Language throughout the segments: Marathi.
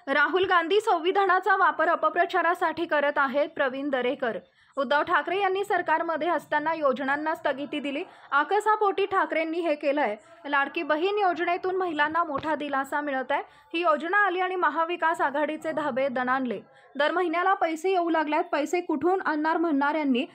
राहुल गांधी संविधानाचा वापर अपप्रचारासाठी करत आहेत. प्रवीण दरेकर. उद्धव ठाकरे यांनी सरकारमध्ये असताना योजनांना स्थगिती दिली. आकसापोटी ठाकरेंनी हे केलंय. लाडकी बहीण योजनेतून महिलांना मोठा दिलासा मिळत आहे. ही योजना आली आणि महाविकास आघाडीचे धाबे दणाणले. दर महिन्याला पैसे येऊ लागल्यात. पैसे कुठून आणणार म्हणणाऱ्यांनी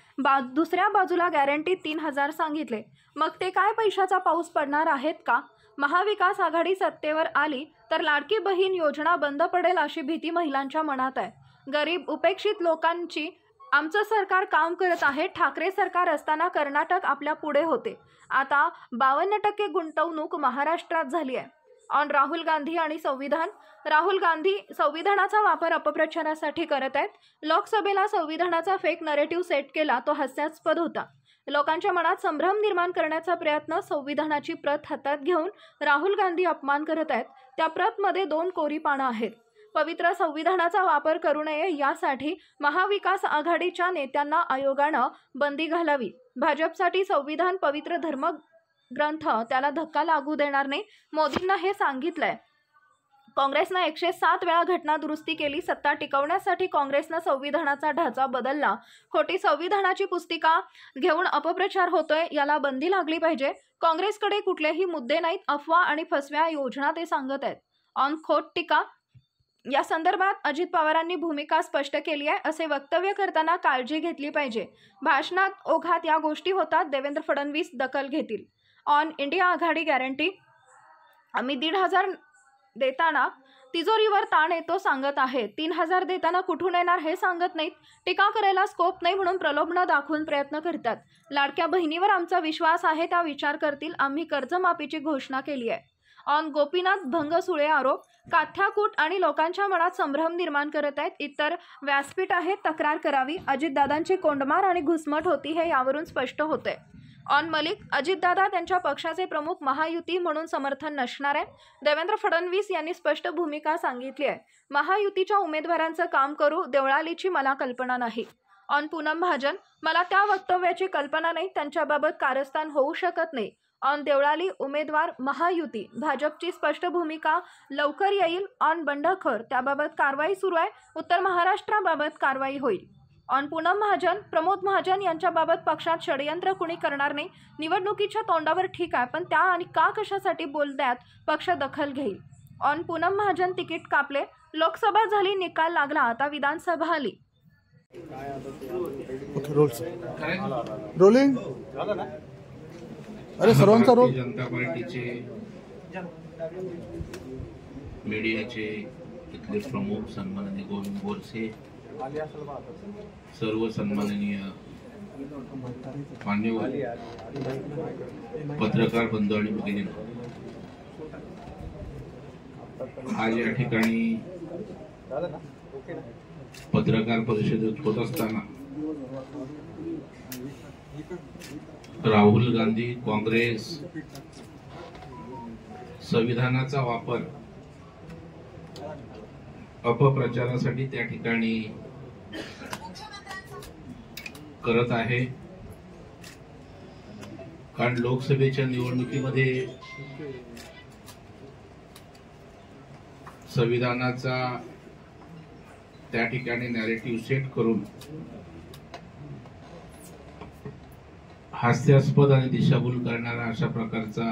दुसऱ्या बाजूला गॅरंटी 3000 सांगितले. मग ते काय पैशाचा पाऊस पडणार आहेत का? महाविकास आघाडी सत्तेवर आली तर लाडकी बहीण योजना बंद पडेल अशी भीती महिलांच्या मनात आहे. गरीब उपेक्षित लोकांची आमचं सरकार काम करत आहे. ठाकरे सरकार असताना कर्नाटक आपल्या पुढे होते. आता 52% गुंतवणूक महाराष्ट्रात झाली आहे. ऑन राहुल गांधी आणि संविधान. राहुल गांधी संविधानाचा वापर अपप्रचारासाठी करत आहेत. लोकसभेला संविधानाचा फेक नरेटिव्ह सेट केला तो हास्यास्पद होता. लोकांच्या मनात संभ्रम निर्माण करण्याचा प्रयत्न. संविधानाची प्रत हातात घेऊन राहुल गांधी अपमान करत आहेत. त्या प्रतमध्ये 2 कोरी पानं आहेत. पवित्र संविधानाचा वापर करू नये यासाठी महाविकास आघाडीच्या नेत्यांना आयोगानं बंदी घालावी. भाजपसाठी संविधान पवित्र धर्मग्रंथ, त्याला धक्का लागू देणार नाही. मोदींना हे सांगितलंय. काँग्रेसनं 107 वेळा घटना दुरुस्ती केली. सत्ता टिकवण्यासाठी काँग्रेसनं संविधानाचा ढाचा बदलला. खोटी संविधानाची पुस्तिका घेऊन अपप्रचार होतोय, याला बंदी लागली पाहिजे. काँग्रेसकडे कुठलेही मुद्दे नाहीत. अफवा आणि फसव्या योजना ते सांगत आहेत. ऑन खोट टीका. या संदर्भात अजित पवारांनी भूमिका स्पष्ट केली आहे. असे वक्तव्य करताना काळजी घेतली पाहिजे. भाषणात ओघात या गोष्टी होतात. देवेंद्र फडणवीस दखल घेतील. On India Aghadi guarantee. आम्ही 1500 देताना तिजोरीवर ताण येतो सांगत आहे. 3000 देताना कुठून येणार हे सांगत नाहीत. टीका करायला स्कोप नाही म्हणून प्रलोभन दाखवून प्रयत्न करतात. लाडक्या बहिणीवर आमचा विश्वास आहे, त्या विचार करतील. आम्ही कर्जमाफीची घोषणा केली आहे. ऑन गोपीनाथ भंगसुळे आरोप. काथ्याकूट आणि लोकांच्या मनात संभ्रम निर्माण करत आहेत. इतर व्यासपीठ आहेत, तक्रार करावी. अजितदादांची कोंडमार आणि घुसमट होती हे यावरून स्पष्ट होते. ऑन मलिक. अजितदादा त्यांच्या पक्षाचे प्रमुख. महायुती म्हणून समर्थन नसणार आहे. देवेंद्र फडणवीस यांनी स्पष्ट भूमिका सांगितली आहे. महायुतीच्या उमेदवारांचं काम करू. देवळालीची मला कल्पना नाही. ऑन पूनम महाजन. मला त्या वक्तव्याची कल्पना नाही. त्यांच्याबाबत कारस्थान होऊ शकत नाही. ऑन देवळाली उमेदवार महायुती. भाजपची स्पष्ट भूमिका लवकर येईल. ऑन बंडखोर. त्याबाबत कारवाई सुरू आहे. उत्तर महाराष्ट्राबाबत कारवाई होईल. ऑन पूनम महाजन. प्रमोद महाजन यांच्याबाबत पक्षात षडयंत्र कुणी करणार नाही. निवडणुकीच्या तोंडावर ठीक आहे, पण त्या आणि का कशासाठी बोलतात पक्ष दखल घेईल. ऑन पूनम महाजन. तिकीट कापले. लोकसभा झाली, निकाल लागला, आता विधानसभा आली. रोलिंग. अरे सर्वांचा रोल. जनता पार्टीचे मीडियाचे इथले प्रमुख सन्माननीय गोविंद बोरसे, सर्व सन्माननीय मान्यवर पत्रकार बंधू आणि भगिनींनो, आज या ठिकाणी पत्रकार परिषदेत होत असताना राहुल गांधी काँग्रेस संविधानाचा वापर अपप्रचारासाठी त्या ठिकाणी करत आहे. कारण लोकसभेच्या निवडणुकीमध्ये संविधानाचा त्या ठिकाणी नॅरेटिव्ह सेट करून हास्यास्पद आणि दिशाभूल करणारा अशा प्रकारचा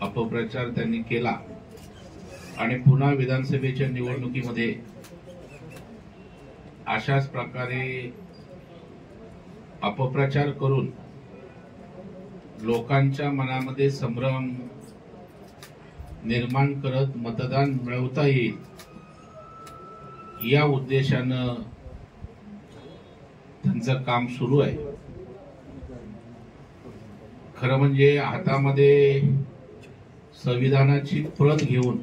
अपप्रचार त्यांनी केला आणि पुन्हा विधानसभेच्या निवडणुकीमध्ये अशाच प्रकारे अपप्रचार करून लोकांच्या मनामध्ये संभ्रम निर्माण करत मतदान मिळवता येईल या उद्देशानं त्यांचं काम सुरू आहे. खरं म्हणजे हातामध्ये संविधानाची प्रत घेऊन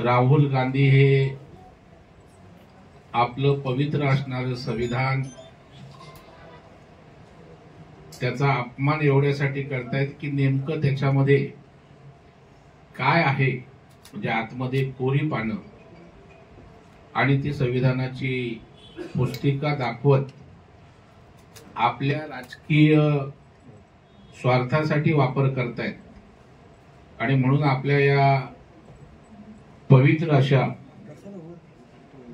राहुल गांधी हे आपलं पवित्र असणारं संविधान त्याचा अपमान एवढ्यासाठी करतायत की नेमकं त्याच्यामध्ये काय आहे, म्हणजे आतमध्ये कोरी पानं आणि ती संविधानाची पुस्तिका दाखवत आपल्या राजकीय स्वार्थासाठी वापर करतायत. आणि म्हणून आपल्या या पवित्र अशा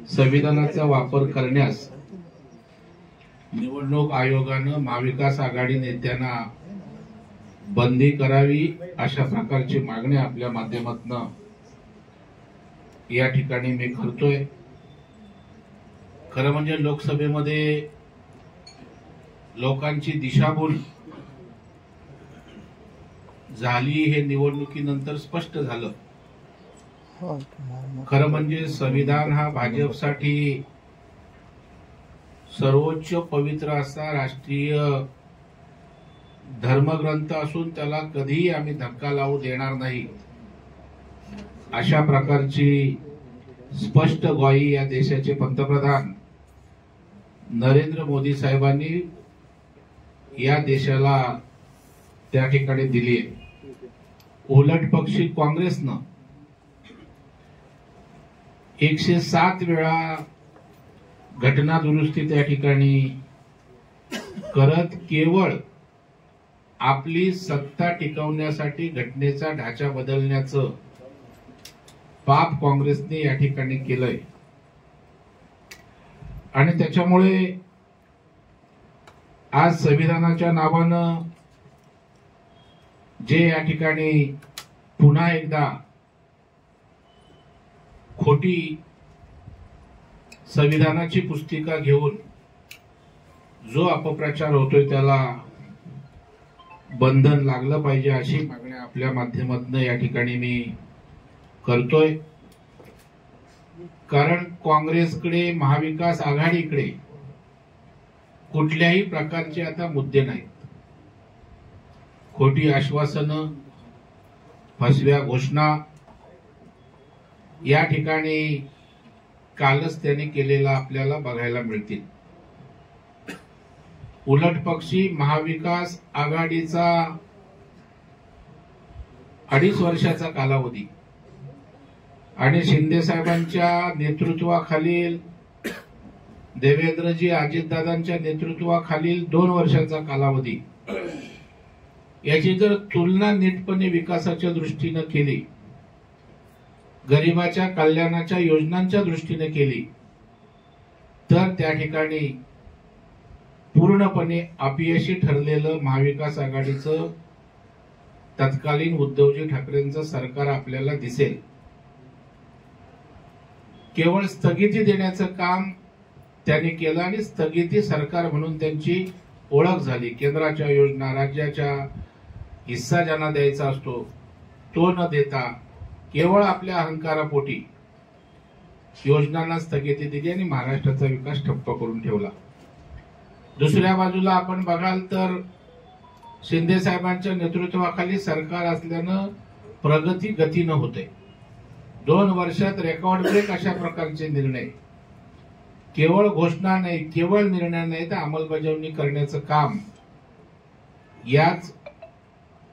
संविधानाचा वापर करण्यास निवडणूक आयोगानं महाविकास आघाडी नेत्यांना बंदी करावी अशा प्रकारची मागणी आपल्या माध्यमातून या ठिकाणी मी करतोय। खरं म्हणजे लोकसभेमध्ये लोकांची दिशाभूल झाली हे निवडणुकीनंतर स्पष्ट झालं। खरं म्हणजे संविधान हा भाजपसाठी सर्वोच्च पवित्र असा राष्ट्रीय धर्मग्रंथ असून त्याला कधीही आम्ही धक्का लावू देणार नाही अशा प्रकारची स्पष्ट ग्वाही या देशाचे पंतप्रधान नरेंद्र मोदी साहेबांनी या देशाला त्या ठिकाणी दिली आहे। उलट पक्षी काँग्रेसनं 107 वेळा घटना दुरुस्ती त्या ठिकाणी करत केवळ आपली सत्ता टिकवण्यासाठी घटनेचा ढाचा बदलण्याचं पाप काँग्रेसने या ठिकाणी केलंय आणि त्याच्यामुळे आज संविधानाच्या नावानं जे या ठिकाणी पुन्हा एकदा खोटी संविधानाची पुस्तिका घेऊन जो अपप्रचार होतोय त्याला बंधन लागलं पाहिजे अशी मागणी आपल्या माध्यमातून या ठिकाणी मी करतोय। कारण काँग्रेसकडे महाविकास आघाडीकडे कुठल्याही प्रकारचे आता मुद्दे नाहीत। खोटी आश्वासनं, फसव्या घोषणा या ठिकाणी कालच त्यांनी केलेला आपल्याला बघायला मिळतील। उलट पक्षी महाविकास आघाडीचा 2.5 वर्षाचा कालावधी आणि शिंदे साहेबांच्या नेतृत्वाखालील देवेंद्रजी अजितदादांच्या नेतृत्वाखालील 2 वर्षाचा कालावधी याची जर तुलना नीटपणे विकासाच्या दृष्टीने केली, गरिबाच्या कल्याणाच्या योजनांच्या दृष्टीने केली तर त्या ठिकाणी पूर्णपणे अपयशी ठरलेलं महाविकास आघाडीचं तत्कालीन उद्धवजी ठाकरेंचं सरकार आपल्याला दिसेल। केवळ स्थगिती देण्याचं काम त्यांनी केलं आणि स्थगिती सरकार म्हणून त्यांची ओळख झाली। केंद्राच्या योजना, राज्याच्या हिस्सा ज्यांना द्यायचा असतो तो न देता केवळ आपल्या अहंकारापोटी योजनांना स्थगिती दिली आणि महाराष्ट्राचा विकास ठप्प करून ठेवला। दुसऱ्या बाजूला आपण बघाल तर शिंदे साहेबांच्या नेतृत्वाखाली सरकार असल्यानं प्रगती गतीनं होते। 2 वर्षात रेकॉर्ड ब्रेक अशा प्रकारचे निर्णय, केवळ घोषणा नाही, केवळ निर्णय नाही तर अंमलबजावणी करण्याचं काम याच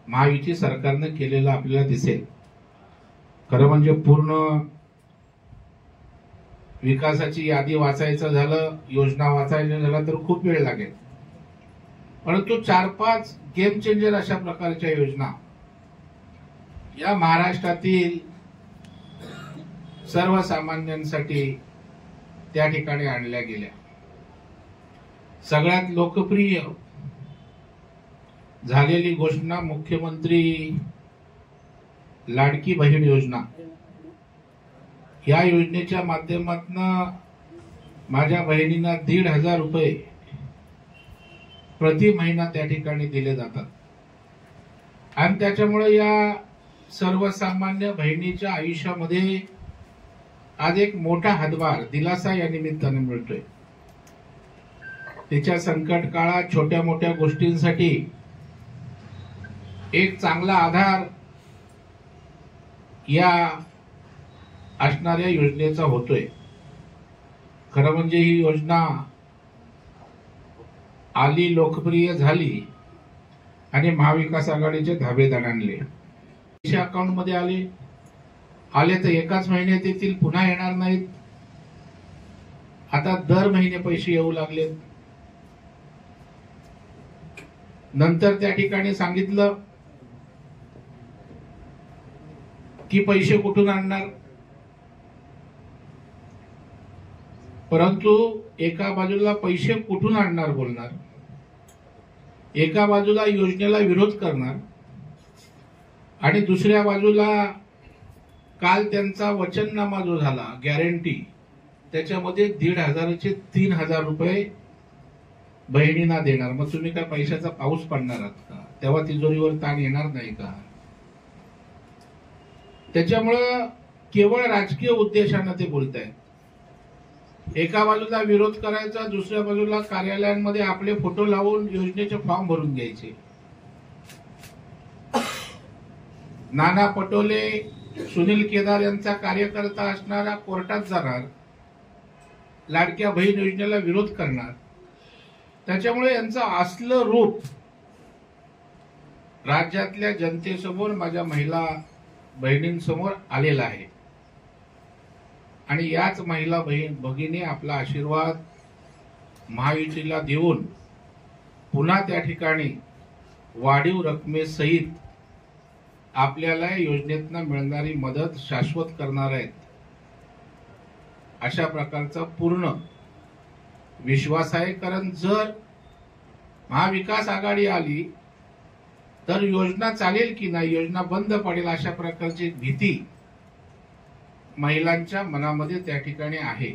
महायुती सरकारनं केलेलं आपल्याला दिसेल। खरं म्हणजे पूर्ण विकासाची यादी वाचायचं झालं, योजना वाचायचं झालं तर खूप वेळ लागेल, परंतु 4-5 गेम चेंजर अशा प्रकारच्या योजना या महाराष्ट्रातील सर्वसामान्यांसाठी त्या ठिकाणी आणल्या गेल्या। सगळ्यात लोकप्रिय झालेली घोषणा मुख्यमंत्री लाडकी बहीण योजना। या योजनेच्या माध्यमातून माझ्या बहिणींना 1,500 रुपये प्रति महिना त्या ठिकाणी दिले जातात आणि त्याच्यामुळे या सर्वसामान्य बहिणीच्या आयुष्यामध्ये आज एक मोठा हातभार, दिलासा या निमित्ताने मिळतोय। तिच्या संकट काळात छोट्या मोठ्या गोष्टींसाठी एक चांगला आधार या असणाऱ्या योजनेचा होतोय। खरं म्हणजे ही योजना आली, लोकप्रिय झाली आणि महाविकास आघाडीचे धाबे दणाणले। पैसे अकाउंट मध्ये आले तर एकाच महिन्यात येतील, पुन्हा येणार नाहीत। आता दर महिने पैसे येऊ लागलेत। नंतर त्या ठिकाणी सांगितलं की पैसे कुठून आणणार, परंतु एका बाजूला पैसे कुठून आणणार बोलणार, एका बाजूला योजनेला विरोध करणार आणि दुसऱ्या बाजूला काल त्यांचा वचननामा जो झाला गॅरंटी, त्याच्यामध्ये 1,500चे 3,000 रुपये बहिणींना देणार. मग तुम्ही काय पैशाचा पाऊस पडणार आहात का? तेव्हा तिजोरीवर ताण येणार नाही का? त्याच्यामुळं केवळ राजकीय उद्देशानं ते बोलत आहेत. एका बाजूला विरोध करायचा, दुसऱ्या बाजूला कार्यालयांमध्ये आपले फोटो लावून योजनेचे फॉर्म भरून घ्यायचे. नाना पटोले, सुनील केदार यांचा कार्यकर्ता असणारा कोर्टात जाणार, लाडक्या बहीण योजनेला विरोध करणार. त्याच्यामुळे यांचं असलं रूप राज्यातल्या जनतेसमोर, माझ्या महिला बहिणींसमोर आलेलं आहे. आणि याच महिला भगिनी आपला आशीर्वाद महायुतीला देऊन पुन्हा त्या ठिकाणी वाढीव रकमेसहित आपल्याला योजनेतनं मिळणारी मदत शाश्वत करणार आहेत, अशा प्रकारचा पूर्ण विश्वास आहे. कारण जर महाविकास आघाडी आली तर योजना चालेल की नाही, योजना बंद पडेल, अशा प्रकारची भीती महिलांच्या मनामध्ये त्या ठिकाणी आहे.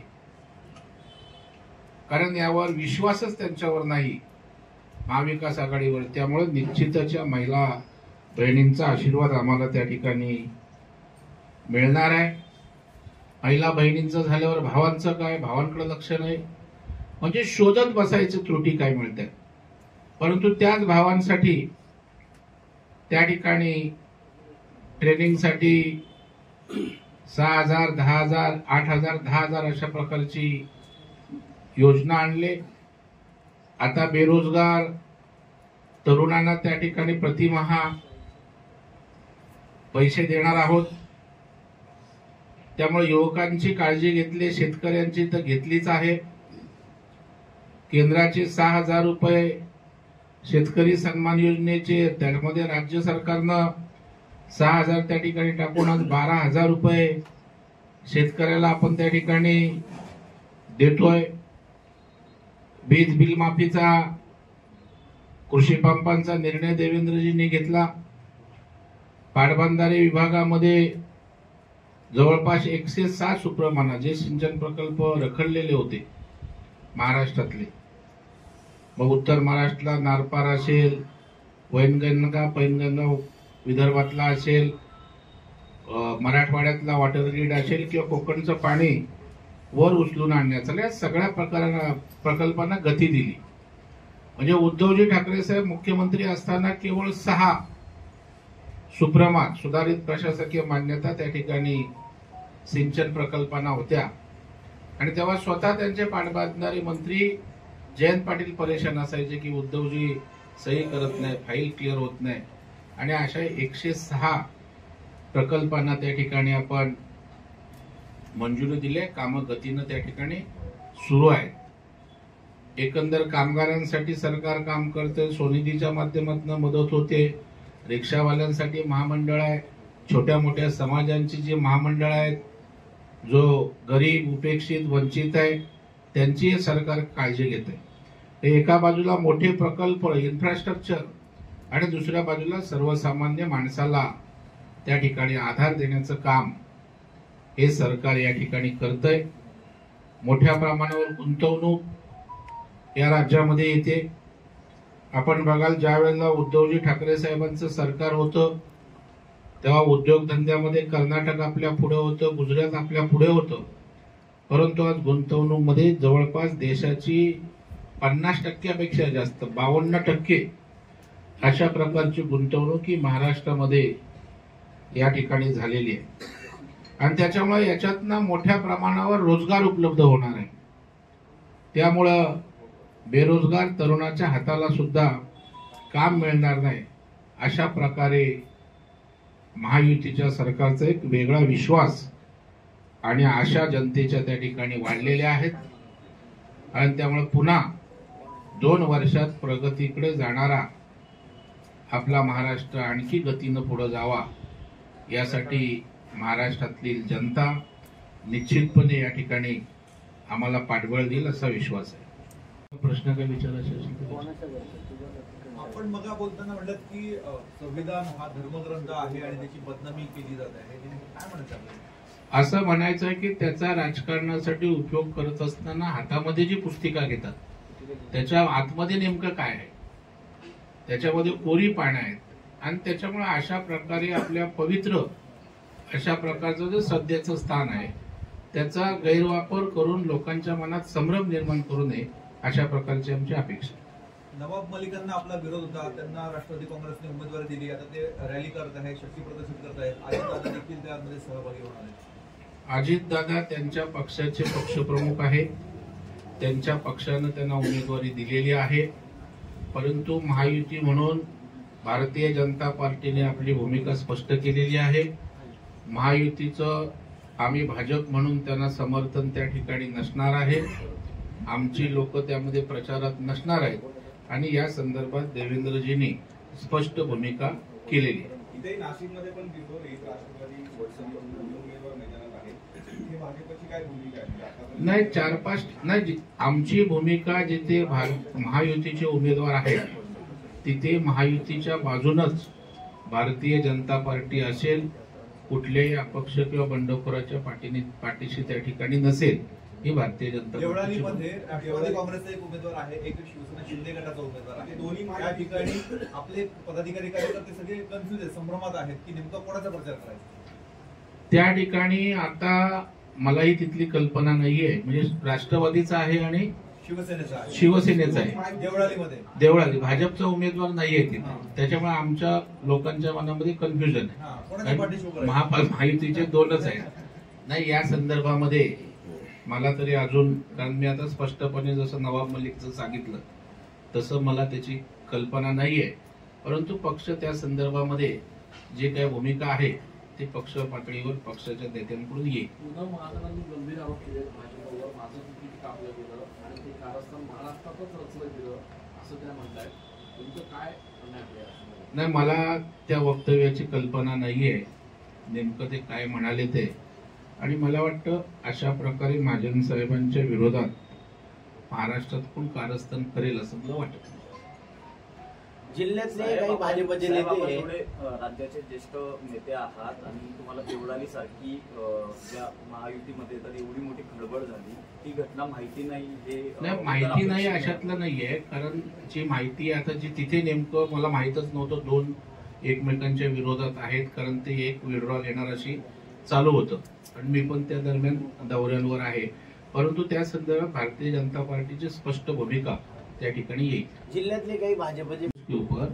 कारण यावर विश्वासच त्यांच्यावर नाही, महाविकास आघाडीवर. त्यामुळे निश्चितच महिला बहिणींचा आशीर्वाद आम्हाला त्या ठिकाणी मिळणार आहे. महिला बहिणींचं झाल्यावर भावांचं काय, भावांकडे लक्ष नाही, म्हणजे शोधत बसायचं त्रुटी काय मिळते. परंतु त्याच भावांसाठी त्या ठिकाणी ट्रेनिंगसाठी 6,000, 10,000, 8,000, 10,000 अशा प्रकारची योजना आणले. आता बेरोजगार तरुणांना त्या ठिकाणी प्रतिमाहा पैसे देणार आहोत. त्यामुळे युवकांची काळजी घेतली, शेतकऱ्यांची तर घेतलीच आहे. केंद्राचे 6,000 रुपये शेतकरी सन्मान योजनेचे, त्यामध्ये राज्य सरकारनं 6,000 त्या ठिकाणी टाकून आज 12,000 रुपये शेतकऱ्याला आपण त्या ठिकाणी देतोय. वीज बिल माफीचा, कृषी पंपांचा निर्णय देवेंद्रजींनी घेतला. पाटबंधारे विभागामध्ये जवळपास 106 सुप्रमाणा जे सिंचन प्रकल्प रखडलेले होते महाराष्ट्रातले, मग उत्तर महाराष्ट्राला नारपार असेल, वैनगंगा पैनगंगा विदर्भातला असेल, मराठवाड्यातला वॉटर ग्रीड असेल किंवा कोकणचं पाणी वर उचलून आणण्याचा, या सगळ्या प्रकल्पांना गती दिली. म्हणजे उद्धवजी ठाकरे साहेब मुख्यमंत्री असताना केवळ 6 सुप्रमाण सुधारित प्रशासकीय मान्यता त्या ठिकाणी सिंचन प्रकल्पांना होत्या. आणि तेव्हा स्वतः त्यांचे पाटबंधारे मंत्री जयंत पाटील परेशान असायचे की उद्धवजी सही करत नाही, फाईल क्लिअर होत नाही. आणि अशा 106 प्रकल्पांना त्या ठिकाणी आपण मंजुरी दिली. कामं गतीनं त्या ठिकाणी सुरू आहेत. एकंदर कामगारांसाठी सरकार काम करते, स्वनिधीच्या माध्यमातून मदत होते, रिक्षावाल्यांसाठी महामंडळ आहे, छोट्या मोठ्या समाजांची जी महामंडळ आहेत, जो गरीब, उपेक्षित, वंचित आहे, त्यांची सरकार काळजी घेते. एका बाजूला मोठे प्रकल्प, इन्फ्रास्ट्रक्चर, आणि दुसऱ्या बाजूला सर्वसामान्य माणसाला त्या ठिकाणी आधार देण्याचं काम हे सरकार या ठिकाणी करतंय. मोठ्या प्रमाणावर गुंतवणूक या राज्यामध्ये येते. आपण बघाल, ज्या वेळेला उद्धवजी ठाकरे साहेबांचं सरकार होतं तेव्हा उद्योगधंद्यामध्ये कर्नाटक आपल्या पुढे होतं, गुजरात आपल्या पुढे होतं. परंतु आज गुंतवणूकमध्ये जवळपास देशाची 50% जास्त, 52% अशा प्रकारची गुंतवणूक ही महाराष्ट्रामध्ये या ठिकाणी झालेली आहे. आणि त्याच्यामुळे याच्यातनं मोठ्या प्रमाणावर रोजगार उपलब्ध होणार आहे. त्यामुळं बेरोजगार तरुणाच्या हाताला सुद्धा काम मिळणार नाही, अशा प्रकारे महायुतीच्या सरकारचा एक वेगळा विश्वास आणि आशा जनतेच्या त्या ठिकाणी वाढलेल्या आहेत. आणि त्यामुळे पुन्हा 2 वर्षात प्रगतीकडे जाणारा आपला महाराष्ट्र आणखी गतीनं पुढे जावा, यासाठी महाराष्ट्रातली जनता निश्चितपणे या ठिकाणी आम्हाला पाठबळ देईल असा विश्वास आहे. प्रश्न काय विचारायचे असेल तर? आपण मग बोलताना म्हणलं की संविधान हा धर्मग्रंथ आहे आणि त्याची बदनामी केली जात आहे, काय म्हणत आहे? असं म्हणायचं आहे की त्याचा राजकारणासाठी उपयोग करत असताना हातामध्ये जी पुस्तिका घेतात त्याच्या आतमध्ये नेमकं काय आहे, त्याच्यामध्ये कोरी पानं आहेत आणि त्याच्यामुळे अशा प्रकारे आपल्या पवित्र अशा प्रकारचं जे सध्याचं स्थान आहे त्याचा गैरवापर करून लोकांच्या मनात संभ्रम निर्माण करू नये अशा प्रकारची आमची अपेक्षा. नवाब मलिकांना आपला विरोध होता, त्यांना राष्ट्रवादी काँग्रेसने उमेदवारी दिली, आता ते रॅली करत आहेत, शक्ती प्रदर्शित करत आहेत, अजितदादा देखील त्यामध्ये सहभागी होणार आहेत. अजितदादा त्यांच्या पक्षाचे पक्षप्रमुख आहेत, त्यांच्या पक्षानं त्यांना उमेदवारी दिलेली आहे, परंतु महायुती म्हणून भारतीय जनता पार्टीने आपली भूमिका स्पष्ट केलेली आहे. महायुतीचं आम्ही भाजप म्हणून त्यांना समर्थन त्या ठिकाणी नसणार आहे, आमची लोक त्यामध्ये प्रचारात नसणार आहेत आणि या संदर्भात देवेंद्रजींनी स्पष्ट भूमिका केलेली आहे. इथे नाशिकमध्ये पण दिसतो राष्ट्रवादी उमेदवार मैदानात आहे, हे भाजपची काय भूमिका आहे? नाही 4-5 नाही, आमची भूमिका जिथे महायुतीचे उमेदवार आहेत तिथे महायुतीच्या बाजूनच भारतीय जनता पार्टी असेल, कुठल्याही अपक्ष किंवा बंडखोराच्या पाठीशी त्या ठिकाणी नसेल, ही भारतीय जनता देवळाली मध्ये राष्ट्रवादी काँग्रेसचा एक उमेदवार आहे, एक शिवसेना शिंदे गटाचा उमेदवार आहे. दोन्ही या ठिकाणी आपले पदाधिकारी कार्यकर्ते सगळे कन्फ्युज आहेत, संभ्रमात आहेत की नेमका कोणाचा प्रचार करायचा. त्या ठिकाणी आता मलाही तिथली कल्पना नाहीये, म्हणजे राष्ट्रवादीचा आहे आणि शिवसेनेचा आहे. देवळाली भाजपचा उमेदवार नाहीये तिथे, त्याच्यामुळे आमच्या लोकांच्या मनामध्ये कन्फ्युजन आहे. महायुतीचे 2च आहेत. नाही, या संदर्भामध्ये मला तरी अजून, कारण मी आता स्पष्टपणे जसं नवाब मलिकचं सांगितलं तसं मला त्याची कल्पना नाहीये, परंतु पक्ष त्या संदर्भामध्ये जे काही भूमिका आहे ते पक्ष पातळीवर पक्षाच्या नेत्यांकडून येईल. उद्धव महाराजांनी गंभीर आरोप केले भाजपवर, माझं तिकीट कापलं गेलं आणि ते कारस्थान महाराष्ट्रातच रचलं गेलं असं त्या म्हणतायत. तुमचं काय म्हणणं? नाही, मला त्या वक्तव्याची कल्पना नाहीये नेमकं ते काय म्हणाले ते, आणि मला वाटतं अशा प्रकारे महाजन साहेबांच्या विरोधात महाराष्ट्रात कोण कारस्थान करेल असं मला वाटत. जिल्ह्यातले काही भाजपचे नेते, राज्याचे ज्येष्ठ नेते आहात आणि तुम्हाला देवळाली सारखी ज्या महायुतीमध्ये तर एवढी मोठी खळबळ झाली, ती घटना माहिती नाही, हे नाही माहिती नाही अशातलं नाहीये, कारण जी माहिती आता जी तिथे नेमकं मला माहितच नव्हतं 2 एकमेकांच्या विरोधात आहेत, कारण ते एक विड्रॉ घेणार अशी चालू होतं आणि मी पण त्या दरम्यान दौऱ्यांवर आहे, परंतु त्या संदर्भात भारतीय जनता पार्टीची स्पष्ट भूमिका त्या ठिकाणी येईल. जिल्ह्यातले काही भाजपचे ऊपर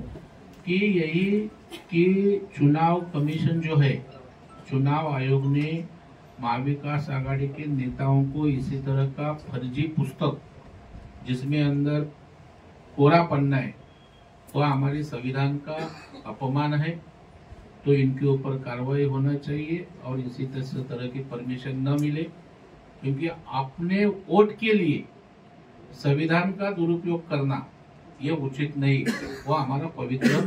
कि यही कि चुनाव कमीशन जो है, चुनाव आयोग ने महाविकास आघाड़ी के नेताओं को इसी तरह का फर्जी पुस्तक जिसमें अंदर कोरा पन्ना है, वो हमारे संविधान का अपमान है, तो इनके ऊपर कार्रवाई होना चाहिए और इसी तरह की परमिशन न मिले, क्योंकि आपने वोट के लिए संविधान का दुरुपयोग करना ये उचित नहीं, वो हमारा पवित्र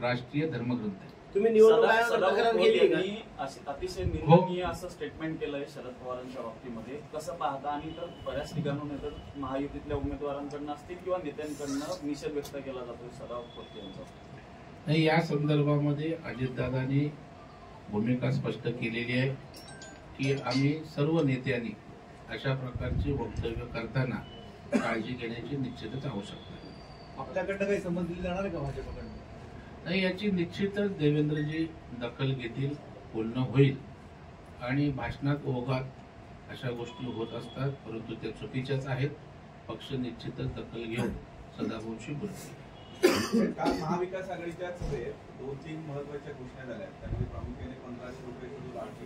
राष्ट्रीय धर्मग्रंथ है. तुम्ही निवडणूक आयोगाला तक्रार केली का? अतिशय निंदनीय असं स्टेटमेंट केलंय शरद पवारांच्या बाबतीमध्ये, कसं पाहता? आणि तर बऱ्याच ठिकाणून तर महायुतीतल्या उमेदवारांकडनं असतील किंवा नेत्यांकडनं निषेध व्यक्त केला जातो सराव खोटे यांचा. नाही, या संदर्भामध्ये अजितदादांनी भूमिका स्पष्ट केलेली आहे की आम्ही सर्व नेत्यांनी अशा प्रकारची वक्तव्य करताना काळजी घेण्याची निश्चितच आवश्यकता आहे. आपल्याकडनं काही समज दिली जाणार आहे का भाजपकडनं? नाही, याची निश्चितच देवेंद्रजी दखल घेतील, बोलणं होईल आणि भाषणात ओघात अशा गोष्टी होत असतात, परंतु त्या चुकीच्याच आहेत. पक्ष निश्चितच दखल घेऊन सदाभाऊंशी बोलतील. काल महाविकास आघाडीच्या सभेत 2-3 महत्वाच्या घोषणा झाल्या, त्यामध्ये प्रामुख्याने 1500 रुपयाची लाडकी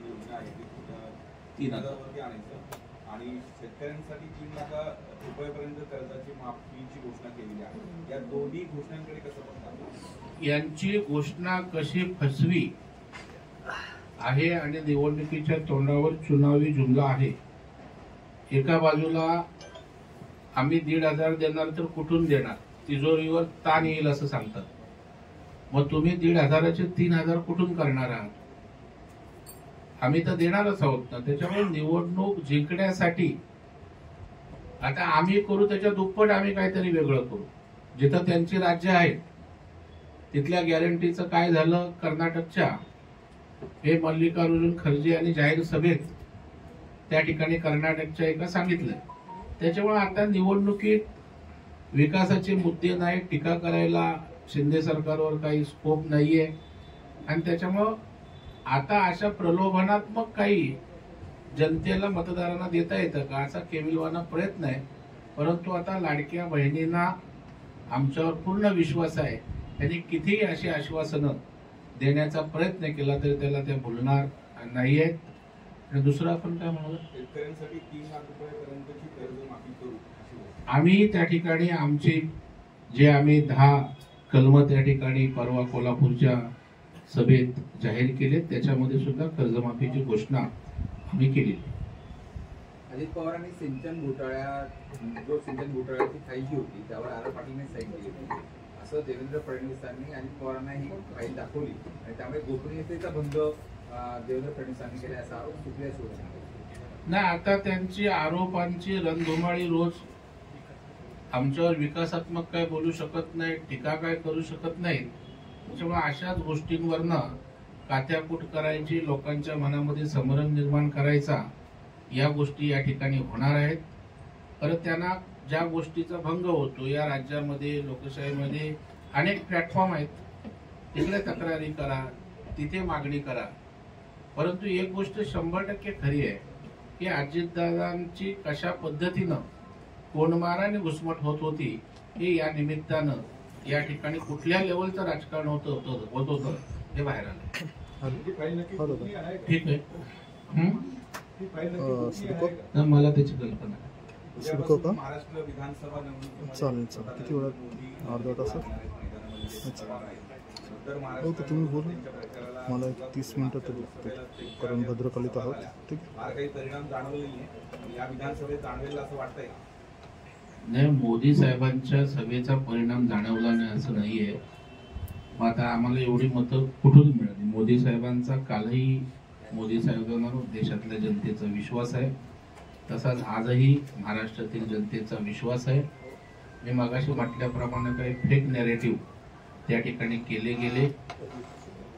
योजना आहे ती 3000 वरती आणायचं आणि शेतकऱ्यांसाठी 3 लाख रुपयापर्यंत कर्जाची माफीची घोषणा केलेली आहे. या दोन्ही घोषणांकडे कसं बघतात? यांची घोषणा कशी फसवी आहे आणि निवडणुकीच्या तोंडावर चुनावी जुमला आहे. एका बाजूला आम्ही 1,500 देणार तर कुठून देणार, तिजोरीवर ताण येईल असं सांगतात. मग तुम्ही 1,500चे 3,000 कुठून करणार आहात? आम्ही तर देणारच आहोत ना. त्याच्यामुळे निवडणूक जिंकण्यासाठी आता आम्ही करू त्याच्या दुप्पट आम्ही काहीतरी वेगळं करू. जिथं त्यांची राज्य आहेत तिथल्या गॅरंटीचं काय झालं कर्नाटकच्या, हे मल्लिकार्जुन खरगे यांनी जाहीर सभेत त्या ठिकाणी कर्नाटकच्या एका सांगितलं. त्याच्यामुळे आता निवडणुकीत विकासाचे मुद्दे नाही, टीका करायला शिंदे सरकारवर काही स्कोप नाहीये. आणि त्याच्यामुळं आता अशा प्रलोभनात्मक काही जनतेला मतदारांना देता येतं का असा केविलवाना प्रयत्न आहे. परंतु आता लाडक्या बहिणींना आमच्यावर पूर्ण विश्वास आहे. त्यांनी कितीही अशी आश्वासनं देण्याचा प्रयत्न केला तरी त्याला ते भुलणार नाहीयेत. आणि दुसरं आपण काय म्हणालो, शेतकऱ्यांसाठी 3 लाख रुपयापर्यंतची कर्जमाफी करू अशी घोषणा. आम्ही त्या ठिकाणी आमची जे आम्ही 10 कलमं त्या ठिकाणी परवा कोल्हापूरच्या सभेत जाहीर केले त्याच्यामध्ये सुद्धा कर्जमाफीची घोषणा आम्ही केली. अजित पवारांनी सिंचन घोटाळ्याची फाईल जी होती त्यावर आर पाटीलने साईन केली होती असं देवेंद्र फडणवीसांनी अजित पवारांना ही फाईल दाखवली आणि त्यामुळे गोपनीयतेचा भंग देवेंद्र फडणवीसांनी केला असा आरोप सुप्रिया सुळे. नाही, आता त्यांची आरोपांची रणधुमाळी रोज आमच्यावर विकासात्मक काय बोलू शकत नाही, टीका काय करू शकत नाही. त्याच्यामुळे अशाच गोष्टींवरनं कात्याकूट करायची, लोकांच्या मनामध्ये संभ्रम निर्माण करायचा, या गोष्टी या ठिकाणी होणार आहेत. परत त्यांना ज्या गोष्टीचा भंग होतो या राज्यामध्ये लोकशाहीमध्ये अनेक प्लॅटफॉर्म आहेत, तिकडे तक्रारी करा, तिथे मागणी करा. परंतु एक गोष्ट 100% खरी आहे की अजितदादांची कशा पद्धतीनं कोणमाराने घुसमट होत होती हे या निमित्तानं या ठिकाणी कुठल्या लेवलचं राजकारण होत होतं हे बाहेर आलं. ठीक आहे. मला त्याची कल्पना आहे. उद्यापासून महाराष्ट्र विधानसभा चालेल किती वेळात? अर्धा तासात? हो तर तुम्ही बोला, मला एक 30 मिनिटं तरी लागते कारण भद्रकालीत आहोत. ठीक आहे. फार काही परिणाम जाणवले नाही या विधानसभेत जाणवेल असं वाटतंय. नाही, मोदी साहेबांच्या सभेचा परिणाम जाणवला नाही असं नाहीये. मग आता आम्हाला एवढी मतं कुठून मिळाली? मोदी साहेबांचा कालही मोदी साहेबांवर देशातल्या जनतेचा विश्वास आहे, तसाच आजही महाराष्ट्रातील जनतेचा विश्वास आहे. मी मगाशी म्हटल्याप्रमाणे काही फेक नॅरेटिव्ह त्या ठिकाणी केले गेले,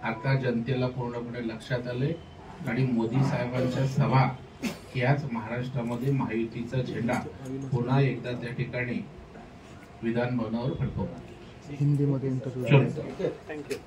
आता जनतेला पूर्णपणे लक्षात आले आणि मोदी साहेबांच्या सभा याच महाराष्ट्रामध्ये महायुतीचा झेंडा पुन्हा एकदा त्या ठिकाणी विधान भवनावर फडकवणार. हिंदीमध्ये इंटरव्ह्यू. थँक्यू.